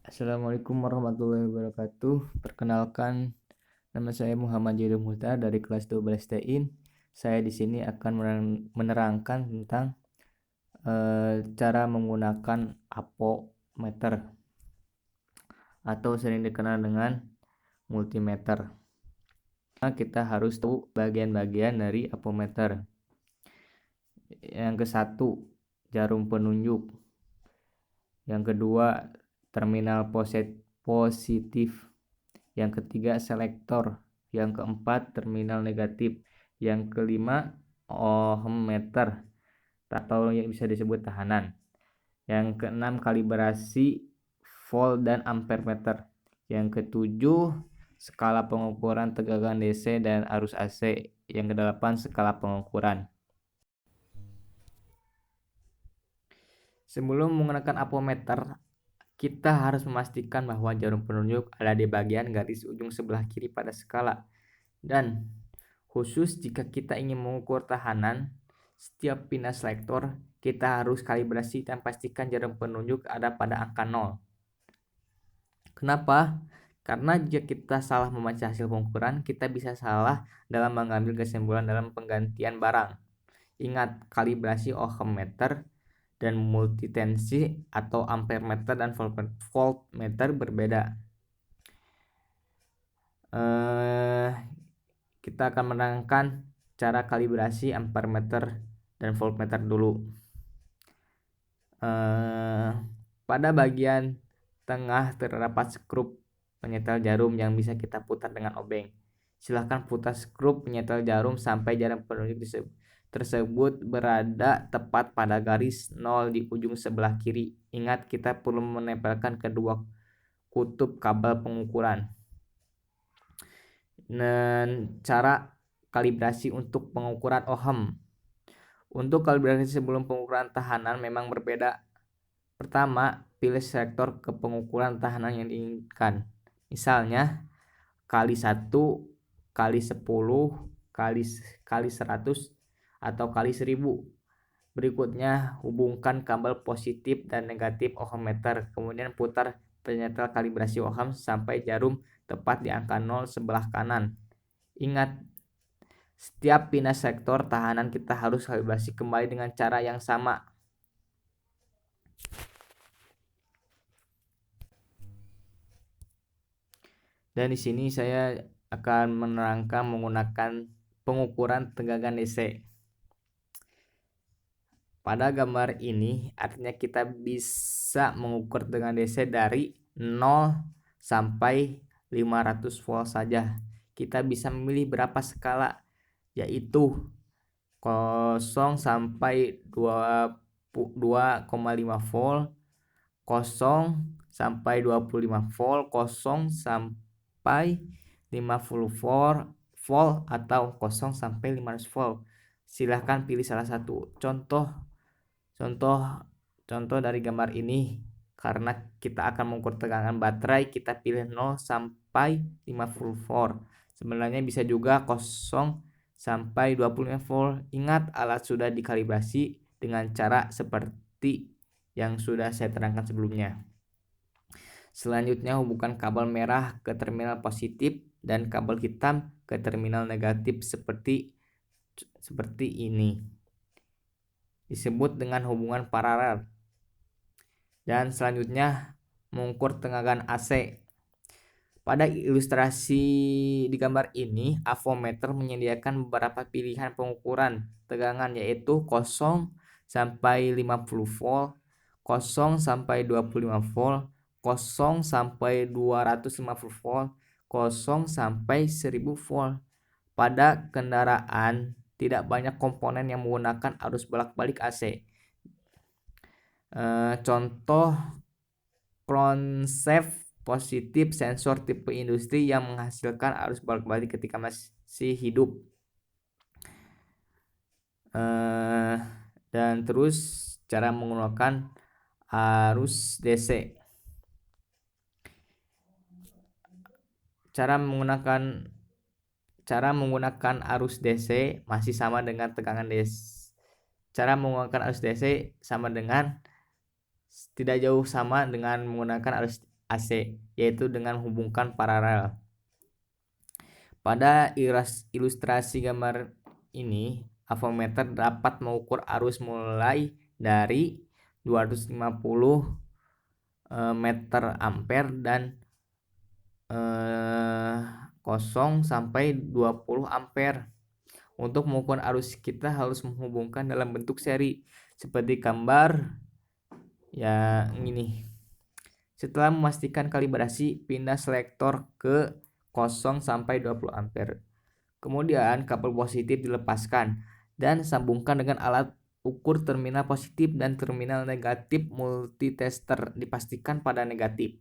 Assalamualaikum warahmatullahi wabarakatuh. Perkenalkan, nama saya Muhammad Jairu Muhtar dari kelas 12 TIN. Saya di sini akan menerangkan tentang cara menggunakan apometer atau sering dikenal dengan multimeter. Kita harus tahu bagian-bagian dari apometer. Yang ke satu, jarum penunjuk. Yang kedua, terminal positif. Yang ketiga, selektor. Yang keempat, terminal negatif. Yang kelima, ohmmeter atau yang bisa disebut tahanan. Yang keenam, kalibrasi volt dan ampere meter. Yang ketujuh, skala pengukuran tegangan DC dan arus AC. Yang kedelapan, skala pengukuran. Sebelum menggunakan apometer, kita harus memastikan bahwa jarum penunjuk ada di bagian garis ujung sebelah kiri pada skala. Dan khusus jika kita ingin mengukur tahanan, setiap pindah selektor kita harus kalibrasi dan pastikan jarum penunjuk ada pada angka 0. Kenapa? Karena jika kita salah membaca hasil pengukuran, kita bisa salah dalam mengambil kesimpulan dalam penggantian barang. Ingat, kalibrasi ohmmeter dan multitensi atau ampere meter dan voltmeter berbeda. Kita akan menerangkan cara kalibrasi ampere meter dan voltmeter dulu. Pada bagian tengah terdapat skrup penyetel jarum yang bisa kita putar dengan obeng. Silahkan putar skrup penyetel jarum sampai jarum penunjuk tersebut berada tepat pada garis 0 di ujung sebelah kiri. Ingat, kita perlu menempelkan kedua kutub kabel pengukuran. Dan cara kalibrasi untuk pengukuran ohm. Untuk kalibrasi sebelum pengukuran tahanan memang berbeda. Pertama, pilih selektor ke pengukuran tahanan yang diinginkan. Misalnya, kali 1, kali 10, kali 100, atau kali 1000. Berikutnya, hubungkan kabel positif dan negatif ohmmeter. Kemudian putar penyetel kalibrasi ohm sampai jarum tepat di angka 0 sebelah kanan. Ingat, setiap pindah sektor tahanan kita harus kalibrasi kembali dengan cara yang sama. Dan di sini saya akan menerangkan menggunakan pengukuran tegangan DC. Pada gambar ini artinya kita bisa mengukur tegangan DC dari 0 sampai 500 volt saja. Kita bisa memilih berapa skala, yaitu 0 sampai 2,5 volt, 0 sampai 25 volt, 0 sampai 50 volt, atau 0 sampai 500 volt. Silahkan pilih salah satu. Contoh dari gambar ini, karena kita akan mengukur tegangan baterai, kita pilih 0 sampai 50 volt. Sebenarnya bisa juga 0 sampai 25 volt. Ingat, alat sudah dikalibrasi dengan cara seperti yang sudah saya terangkan sebelumnya. Selanjutnya, hubungkan kabel merah ke terminal positif dan kabel hitam ke terminal negatif seperti ini. Disebut dengan hubungan paralel. Dan selanjutnya, mengukur tegangan AC. Pada ilustrasi di gambar ini, avometer menyediakan beberapa pilihan pengukuran tegangan, yaitu 0 sampai 50 volt, 0 sampai 25 volt, 0 sampai 250 volt, 0 sampai 1000 volt. Pada kendaraan tidak banyak komponen yang menggunakan arus bolak-balik AC. Contoh konsep positif sensor tipe industri yang menghasilkan arus bolak-balik ketika masih hidup. Dan terus cara menggunakan arus DC. Cara menggunakan arus DC masih sama dengan tegangan DC. Cara menggunakan arus DC sama dengan tidak jauh sama dengan menggunakan arus AC, yaitu dengan menghubungkan paralel. Pada ilustrasi gambar ini, avometer dapat mengukur arus mulai dari 250 meter ampere dan 0 sampai 20 ampere. Untuk mengukur arus kita harus menghubungkan dalam bentuk seri seperti gambar yang ini. Setelah memastikan kalibrasi, pindah selektor ke 0 sampai 20 ampere. Kemudian kabel positif dilepaskan dan sambungkan dengan alat ukur terminal positif dan terminal negatif multitester, dipastikan pada negatif.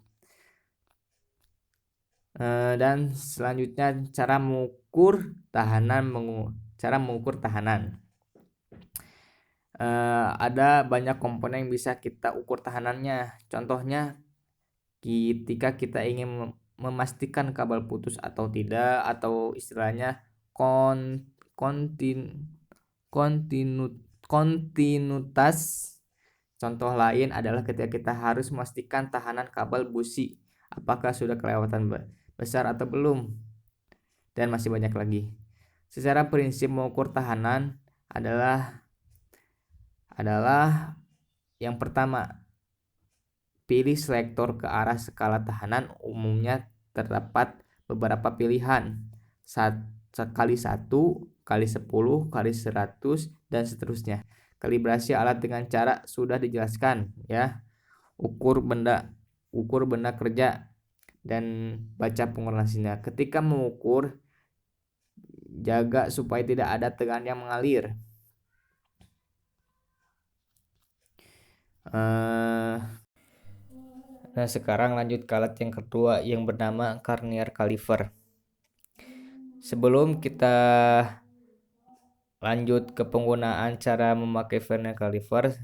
Dan selanjutnya cara mengukur tahanan. Ada banyak komponen yang bisa kita ukur tahanannya. Contohnya ketika kita ingin memastikan kabel putus atau tidak, atau istilahnya kontinuitas. Contoh lain adalah ketika kita harus memastikan tahanan kabel busi apakah sudah kelewatan besar atau belum, dan masih banyak lagi. Secara prinsip mengukur tahanan adalah yang pertama, pilih selektor ke arah skala tahanan. Umumnya terdapat beberapa pilihan, kali 1, kali 10, kali 100, dan seterusnya. Kalibrasi alat dengan cara sudah dijelaskan ya. Ukur benda kerja dan baca pengolahannya. Ketika mengukur, jaga supaya tidak ada tegangan yang mengalir. Nah, sekarang lanjut ke alat yang kedua yang bernama Vernier Caliper. Sebelum kita lanjut ke penggunaan cara memakai Vernier Caliper,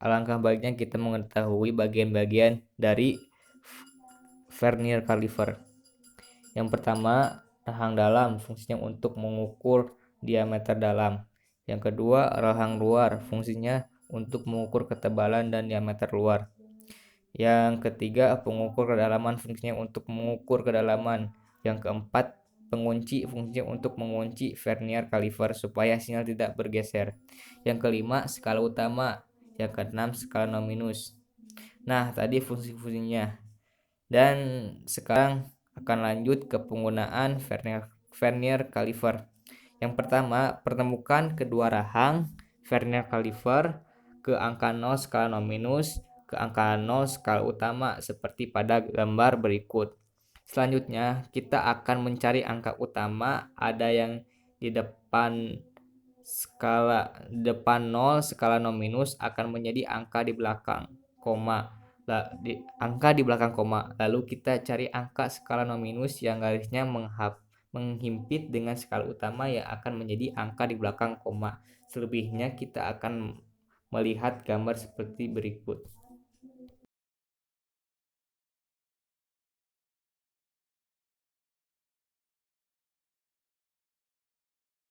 alangkah baiknya kita mengetahui bagian-bagian dari Vernier Caliper. Yang pertama, rahang dalam, fungsinya untuk mengukur diameter dalam. Yang kedua, rahang luar, fungsinya untuk mengukur ketebalan dan diameter luar. Yang ketiga, pengukur kedalaman, fungsinya untuk mengukur kedalaman. Yang keempat, pengunci, fungsinya untuk mengunci Vernier Caliper supaya sinyal tidak bergeser. Yang kelima, skala utama. Yang keenam, skala nominus. Nah, tadi fungsi-fungsinya. Dan sekarang akan lanjut ke penggunaan Vernier Caliper. Yang pertama, pertemukan kedua rahang Vernier Caliper ke angka 0 skala nominus ke angka 0 skala utama seperti pada gambar berikut. Selanjutnya, kita akan mencari angka utama. Ada yang di depan 0 skala nominus akan menjadi angka di belakang koma. Angka di belakang koma. Lalu kita cari angka skala nominus yang garisnya menghimpit dengan skala utama yang akan menjadi angka di belakang koma. Selebihnya kita akan melihat gambar seperti berikut.